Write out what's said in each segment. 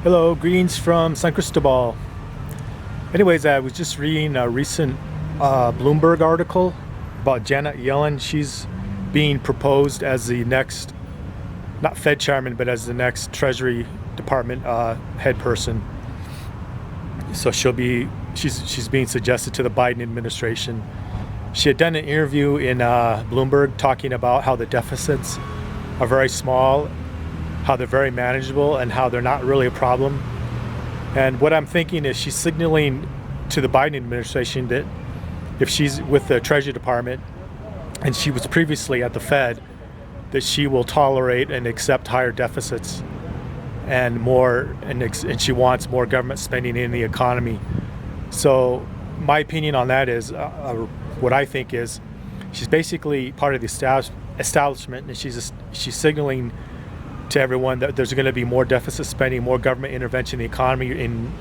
Hello, greetings from San Cristobal. Anyways, I was just reading a recent Bloomberg article about Janet Yellen. She's being proposed as the next, not Fed chairman, but as the next Treasury Department head person. So she's being suggested to the Biden administration. She had done an interview in Bloomberg talking about how the deficits are very small, how they're very manageable, and how they're not really a problem. And what I'm thinking is she's signaling to the Biden administration that if she's with the Treasury Department and she was previously at the Fed, that she will tolerate and accept higher deficits and she wants more government spending in the economy. So my opinion on that is, what I think is, she's basically part of the establishment, and she's signaling to everyone that there's going to be more deficit spending, more government intervention in the economy in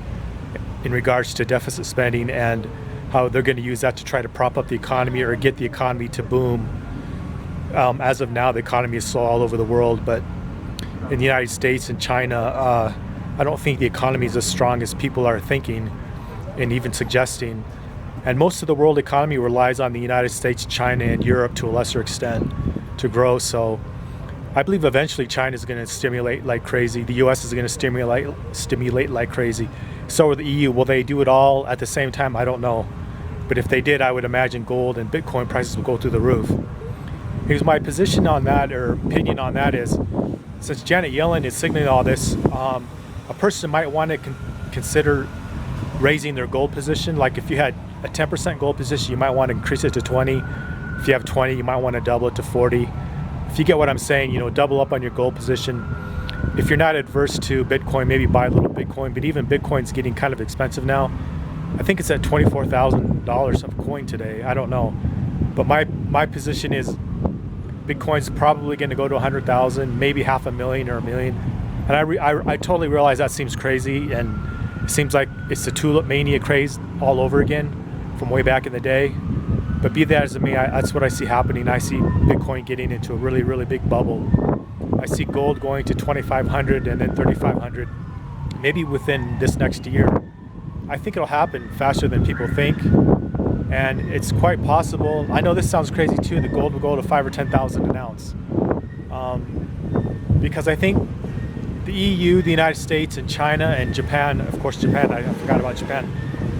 regards to deficit spending, and how they're going to use that to try to prop up the economy or get the economy to boom. As of now, the economy is slow all over the world, but in the United States and China, I don't think the economy is as strong as people are thinking and even suggesting. And most of the world economy relies on the United States, China, and Europe to a lesser extent to grow. So I believe eventually China is going to stimulate like crazy. The U.S. is going to stimulate like crazy. So will the EU. Will they do it all at the same time? I don't know. But if they did, I would imagine gold and Bitcoin prices will go through the roof. Here's my position on that, or opinion on that is, since Janet Yellen is signaling all this, a person might want to consider raising their gold position. Like if you had a 10% gold position, you might want to increase it to 20. If you have 20, you might want to double it to 40. If you get what I'm saying, double up on your gold position. If you're not adverse to Bitcoin, maybe buy a little Bitcoin, but even Bitcoin's getting kind of expensive now. I think it's at $24,000 a coin today. I don't know. But my position is Bitcoin's probably going to go to 100,000, maybe 500,000 or 1 million. And I totally realize that seems crazy, and it seems like it's the tulip mania craze all over again from way back in the day. But be that as it may, that's what I see happening. I see Bitcoin getting into a really, really big bubble. I see gold going to 2,500 and then 3,500, maybe within this next year. I think it'll happen faster than people think, and it's quite possible. I know this sounds crazy too, that gold will go to 5,000 or 10,000 an ounce, because I think the EU, the United States, and China, and Japan, of course Japan, I forgot about Japan,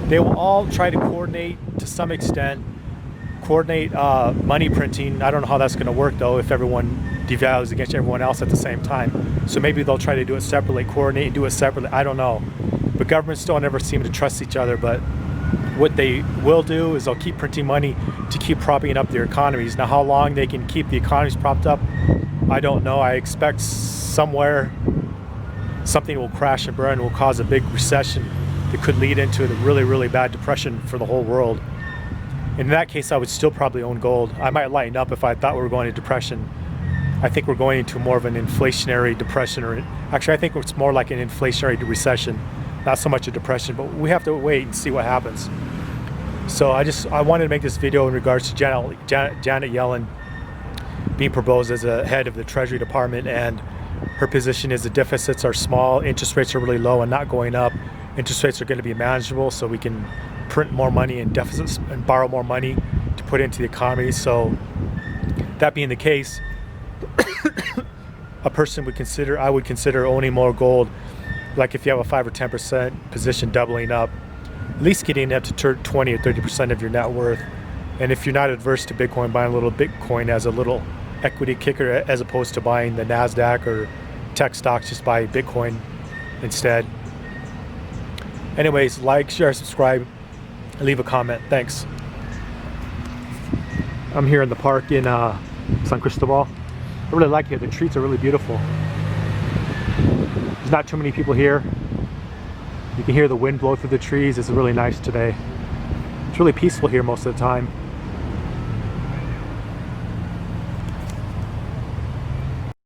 they will all try to coordinate to some extent, money printing. I don't know how that's going to work though if everyone devalues against everyone else at the same time. So maybe they'll try to do it separately, coordinate and do it separately. I don't know. But governments don't ever seem to trust each other. But what they will do is they'll keep printing money to keep propping up their economies. Now, how long they can keep the economies propped up, I don't know. I expect somewhere something will crash and burn, will cause a big recession that could lead into a really, really bad depression for the whole world. In that case, I would still probably own gold. I might lighten up if I thought we were going into depression. I think we're going into more of an inflationary depression, or actually I think it's more like an inflationary recession, not so much a depression, but we have to wait and see what happens. So I wanted to make this video in regards to Janet Yellen being proposed as a head of the Treasury Department, and her position is the deficits are small, interest rates are really low and not going up. Interest rates are going to be manageable, so we can print more money and deficits and borrow more money to put into the economy. So that being the case, I would consider owning more gold. Like if you have a 5 or 10% position, doubling up, at least getting up to 20 or 30% of your net worth. And if you're not adverse to Bitcoin, buying a little Bitcoin as a little equity kicker, as opposed to buying the NASDAQ or tech stocks, just buy Bitcoin instead. Anyways, like, share, subscribe, and leave a comment. Thanks. I'm here in the park in San Cristobal. I really like it. The trees are really beautiful. There's not too many people here. You can hear the wind blow through the trees. It's really nice today. It's really peaceful here most of the time.